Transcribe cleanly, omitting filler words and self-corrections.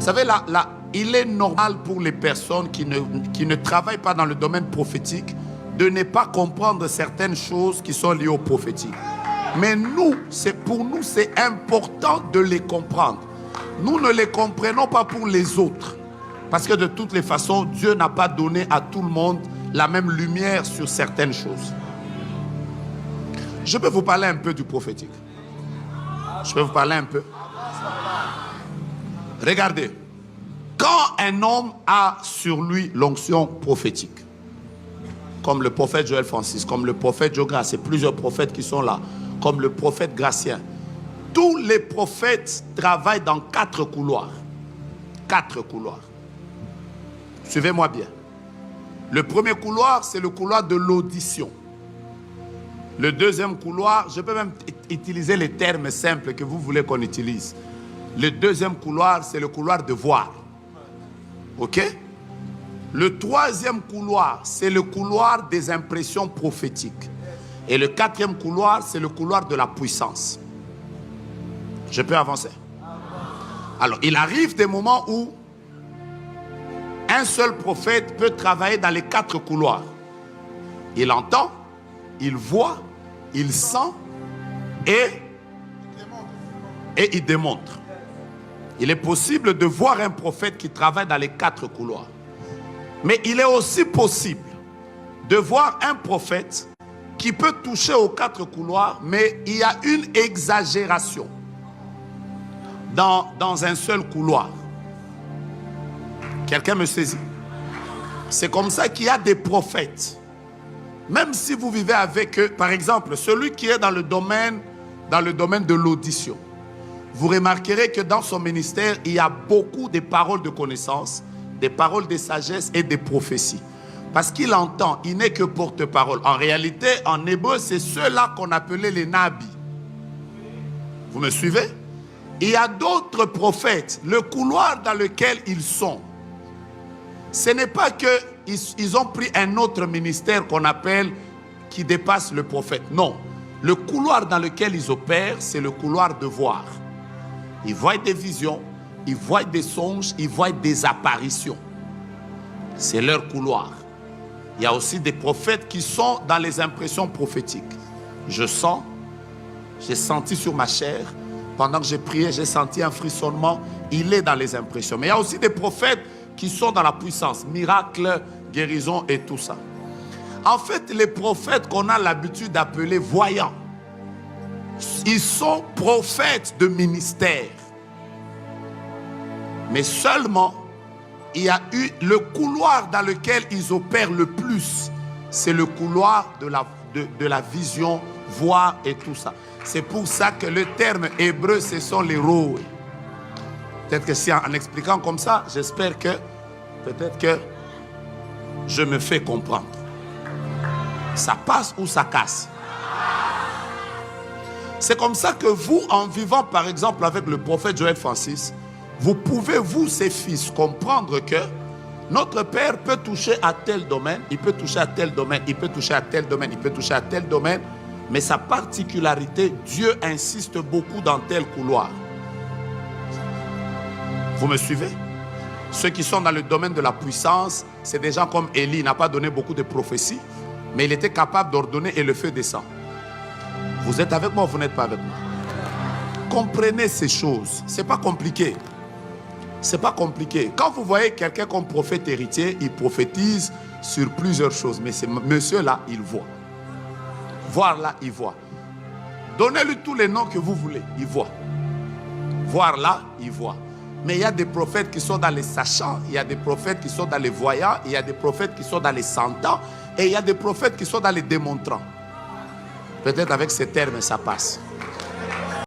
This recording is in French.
savez, il est normal pour les personnes qui ne travaillent pas dans le domaine prophétique de ne pas comprendre certaines choses qui sont liées au prophétique. Mais pour nous, c'est important de les comprendre. Nous ne les comprenons pas pour les autres. Parce que de toutes les façons, Dieu n'a pas donné à tout le monde la même lumière sur certaines choses. Je peux vous parler un peu du prophétique. Je peux vous parler un peu. Regardez. Quand un homme a sur lui l'onction prophétique, comme le prophète Joël Francis, comme le prophète Joe Grace, et plusieurs prophètes qui sont là, comme le prophète Gratien, tous les prophètes travaillent dans 4 couloirs. 4 couloirs. Suivez-moi bien. Le premier couloir, c'est le couloir de l'audition. Le deuxième couloir, je peux même utiliser les termes simples que vous voulez qu'on utilise. Le deuxième couloir, c'est le couloir de voir. Ok? Le troisième couloir, c'est le couloir des impressions prophétiques. Et le 4e couloir, c'est le couloir de la puissance. Je peux avancer? Alors, il arrive des moments où un seul prophète peut travailler dans les 4 couloirs. Il entend, il voit, il sent et il démontre. Il est possible de voir un prophète qui travaille dans les 4 couloirs. Mais il est aussi possible de voir un prophète qui peut toucher aux 4 couloirs, mais il y a une exagération dans un seul couloir. Quelqu'un me saisit? C'est comme ça qu'il y a des prophètes. Même si vous vivez avec eux, par exemple, celui qui est dans le domaine de l'audition, vous remarquerez que dans son ministère, il y a beaucoup de paroles de connaissance, des paroles de sagesse et des prophéties. Parce qu'il entend, il n'est que porte-parole. En réalité, en hébreu, c'est ceux-là qu'on appelait les nabis. Vous me suivez? Il y a d'autres prophètes, le couloir dans lequel ils sont. Ce n'est pas qu'ils ont pris un autre ministère qu'on appelle, qui dépasse le prophète. Non. Le couloir dans lequel ils opèrent, c'est le couloir de voir. Ils voient des visions, ils voient des songes, ils voient des apparitions. C'est leur couloir. Il y a aussi des prophètes qui sont dans les impressions prophétiques. Je sens, j'ai senti sur ma chair, pendant que j'ai prié, j'ai senti un frissonnement. Il est dans les impressions. Mais il y a aussi des prophètes qui sont dans la puissance, miracles, guérison et tout ça. En fait, les prophètes qu'on a l'habitude d'appeler voyants, ils sont prophètes de ministère. Mais seulement, il y a eu le couloir dans lequel ils opèrent le plus. C'est le couloir de la vision, voir et tout ça. C'est pour ça que le terme hébreu, ce sont les rois. Peut-être que si en expliquant comme ça, j'espère que peut-être que je me fais comprendre. Ça passe ou ça casse? C'est comme ça que vous, en vivant par exemple avec le prophète Joël Francis, vous pouvez, vous, ses fils, comprendre que notre Père peut toucher à tel domaine, il peut toucher à tel domaine, il peut toucher à tel domaine, il peut toucher à tel domaine, mais sa particularité, Dieu insiste beaucoup dans tel couloir. Vous me suivez? Ceux qui sont dans le domaine de la puissance, c'est des gens comme Élie, il n'a pas donné beaucoup de prophéties, mais il était capable d'ordonner et le feu descend. Vous êtes avec moi ou vous n'êtes pas avec moi? Comprenez ces choses, ce n'est pas compliqué. C'est pas compliqué. Quand vous voyez quelqu'un comme prophète héritier, il prophétise sur plusieurs choses. Mais ce monsieur-là, il voit. Voir là, il voit. Donnez-lui tous les noms que vous voulez, il voit. Voir là, il voit. Mais il y a des prophètes qui sont dans les sachants, il y a des prophètes qui sont dans les voyants, il y a des prophètes qui sont dans les sentants, et il y a des prophètes qui sont dans les démontrants. Peut-être avec ces termes, ça passe.